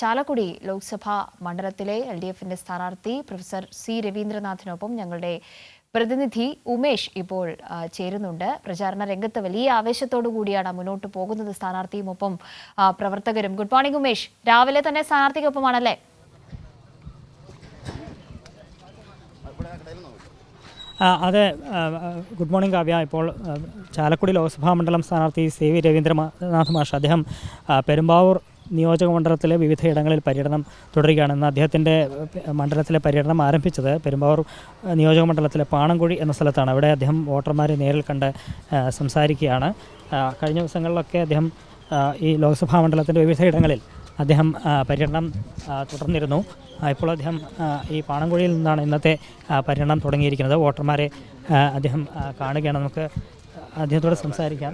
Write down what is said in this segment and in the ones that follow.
ചാലക്കുടി ലോക്സഭാ മണ്ഡലത്തിലെ LDFന്റെ സ്ഥാനാർത്ഥി professor C രവീന്ദ്രനാഥിനൊപ്പം ഞങ്ങളുടെ പ്രതിനിധി ഉമേഷ് ഇപ്പോൾ ചേരുന്നുണ്ട്. പ്രചാരണ രംഗത്ത് വലിയ ആവേശത്തോടു കൂടിയാണ് മുന്നോട്ട് പോകുന്നത് സ്ഥാനാർത്ഥിയും ഒപ്പം പ്രവർത്തകരും. ഗുഡ് മോർണിംഗ് ഉമേഷ്, രാവിലെ തന്നെ സ്ഥാനാർത്ഥിക്കൊപ്പമാണല്ലേ? അതെ, ഗുഡ് മോർണിംഗ് കാവ്യ. ഇപ്പോൾ ചാലക്കുടി ലോക്സഭാ മണ്ഡലം സ്ഥാനാർത്ഥി CV രവീന്ദ്രനാഥ് മാഷ് അദ്ദേഹം പെരുമ്പാവൂർ നിയോജക മണ്ഡലത്തിലെ വിവിധയിടങ്ങളിൽ പര്യടനം തുടരുകയാണ്. ഇന്ന് അദ്ദേഹത്തിൻ്റെ മണ്ഡലത്തിലെ പര്യടനം ആരംഭിച്ചത് പെരുമ്പാവൂർ നിയോജക മണ്ഡലത്തിലെ പാണംകുഴി എന്ന സ്ഥലത്താണ്. അവിടെ അദ്ദേഹം വോട്ടർമാരെ നേരിൽ കണ്ട് സംസാരിക്കുകയാണ്. കഴിഞ്ഞ ദിവസങ്ങളിലൊക്കെ അദ്ദേഹം ഈ ലോക്സഭാ മണ്ഡലത്തിൻ്റെ വിവിധയിടങ്ങളിൽ അദ്ദേഹം പര്യടനം തുടർന്നിരുന്നു. ഇപ്പോൾ അദ്ദേഹം ഈ പാണംകുഴിയിൽ നിന്നാണ് ഇന്നത്തെ പര്യടനം തുടങ്ങിയിരിക്കുന്നത്. വോട്ടർമാരെ അദ്ദേഹം കാണുകയാണ്. നമുക്ക് അദ്ദേഹത്തോട് സംസാരിക്കാം.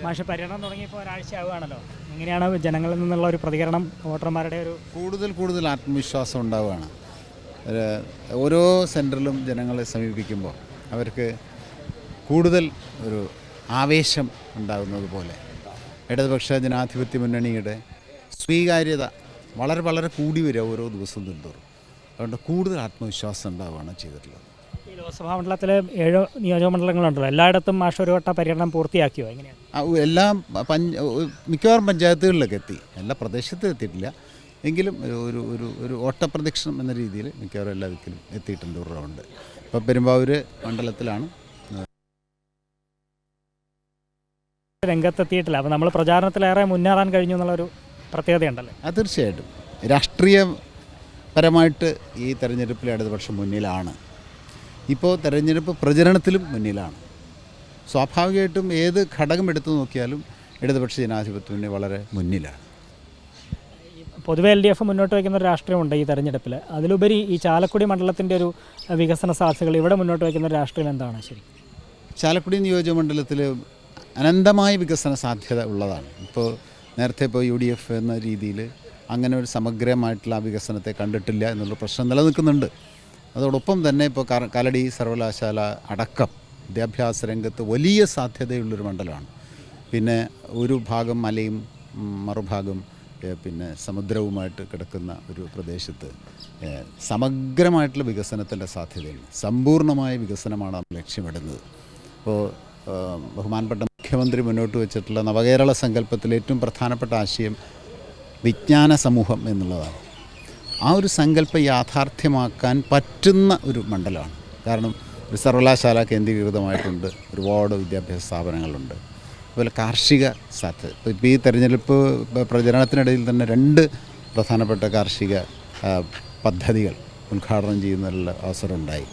മാഷ പര്യടനം തുടങ്ങിയപ്പോൾ ഒരാഴ്ച ആവുകയാണല്ലോ. എങ്ങനെയാണ് ജനങ്ങളിൽ നിന്നുള്ള ഒരു പ്രതികരണം? വോട്ടർമാരുടെ ഒരു കൂടുതൽ ആത്മവിശ്വാസം ഉണ്ടാവുകയാണ്. ഓരോ സെൻറ്ററിലും ജനങ്ങളെ സമീപിക്കുമ്പോൾ അവർക്ക് കൂടുതൽ ഒരു ആവേശം ഉണ്ടാകുന്നത് പോലെ ഇടതുപക്ഷ ജനാധിപത്യ മുന്നണിയുടെ സ്വീകാര്യത വളരെ കൂടി വരിക ഓരോ ദിവസവും തോറും. അതുകൊണ്ട് കൂടുതൽ ആത്മവിശ്വാസം ഉണ്ടാവുകയാണ് ചെയ്തിട്ടുള്ളത്. ഈ ലോക്സഭാ മണ്ഡലത്തിലെ 7 നിയോജക മണ്ഡലങ്ങളുണ്ടല്ലോ, എല്ലായിടത്തും മാഷ് ഒരു വട്ട പര്യടനം പൂർത്തിയാക്കിയോ? എങ്ങനെയാണ്? മിക്കവാറും പഞ്ചായത്തുകളിലൊക്കെ എത്തി. എല്ലാ പ്രദേശത്തും എത്തിയിട്ടില്ല, എങ്കിലും ഒരു ഓട്ടപ്രദക്ഷിണം എന്ന രീതിയിൽ മിക്കവാറും എല്ലാ ദിക്കിലും എത്തിയിട്ടുണ്ട് ഒരു റൗണ്ട്. ഇപ്പോൾ പെരുമ്പാവൂർ മണ്ഡലത്തിലാണ് രംഗത്തെത്തിയിട്ടില്ല. അപ്പോൾ നമ്മൾ പ്രചാരണത്തിലേറെ മുന്നേറാൻ കഴിഞ്ഞു എന്നുള്ളൊരു പ്രത്യേകതയുണ്ടല്ലേ? അത് തീർച്ചയായിട്ടും രാഷ്ട്രീയപരമായിട്ട് ഈ തെരഞ്ഞെടുപ്പിൽ ഇടതുപക്ഷം മുന്നിലാണ്. ഇപ്പോൾ തെരഞ്ഞെടുപ്പ് പ്രചരണത്തിലും മുന്നിലാണ്. സ്വാഭാവികമായിട്ടും ഏത് ഘടകം എടുത്തു നോക്കിയാലും ഇടതുപക്ഷ ജനാധിപത്യത്തിന് വളരെ മുന്നിലാണ്. പൊതുവെ LDF മുന്നോട്ട് വയ്ക്കുന്ന ഒരു രാഷ്ട്രീയമുണ്ട് ഈ തെരഞ്ഞെടുപ്പിൽ. അതിലുപരി ഈ ചാലക്കുടി മണ്ഡലത്തിൻ്റെ ഒരു വികസന സാധ്യതകൾ ഇവിടെ മുന്നോട്ട് വയ്ക്കുന്ന ഒരു രാഷ്ട്രീയം എന്താണ്? ശരി, ചാലക്കുടി നിയോജക മണ്ഡലത്തിൽ അനന്തമായ വികസന സാധ്യത ഉള്ളതാണ്. ഇപ്പോൾ നേരത്തെ UDF എന്ന രീതിയിൽ അങ്ങനെ ഒരു സമഗ്രമായിട്ടുള്ള ആ വികസനത്തെ കണ്ടിട്ടില്ല എന്നുള്ള പ്രശ്നം നിലനിൽക്കുന്നുണ്ട്. അതോടൊപ്പം തന്നെ ഇപ്പോൾ കാലടി സർവകലാശാല അടക്കം വിദ്യാഭ്യാസ രംഗത്ത് വലിയ സാധ്യതയുള്ളൊരു മണ്ഡലമാണ്. പിന്നെ ഒരു ഭാഗം മലയും മറുഭാഗം പിന്നെ സമുദ്രവുമായിട്ട് കിടക്കുന്ന ഒരു പ്രദേശത്ത് സമഗ്രമായിട്ടുള്ള വികസനത്തിൻ്റെ സാധ്യതയുണ്ട്. സമ്പൂർണ്ണമായ വികസനമാണ് നമ്മൾ ലക്ഷ്യമിടുന്നത്. ഇപ്പോൾ ബഹുമാനപ്പെട്ട മുഖ്യമന്ത്രി മുന്നോട്ട് വെച്ചിട്ടുള്ള നവകേരള സങ്കല്പത്തിലെ ഏറ്റവും പ്രധാനപ്പെട്ട ആശയം വിജ്ഞാന സമൂഹം എന്നുള്ളതാണ്. ആ ഒരു സങ്കല്പം യാഥാർത്ഥ്യമാക്കാൻ പറ്റുന്ന ഒരു മണ്ഡലമാണ്. കാരണം ഒരു സർവകലാശാല കേന്ദ്രീകൃതമായിട്ടുണ്ട്, ഒരുപാട് വിദ്യാഭ്യാസ സ്ഥാപനങ്ങളുണ്ട്, അതുപോലെ കാർഷിക സാധ്യത. ഇപ്പോൾ ഈ തെരഞ്ഞെടുപ്പ് പ്രചരണത്തിനിടയിൽ തന്നെ 2 പ്രധാനപ്പെട്ട കാർഷിക പദ്ധതികൾ ഉദ്ഘാടനം ചെയ്യുന്നതിനുള്ള അവസരമുണ്ടായി.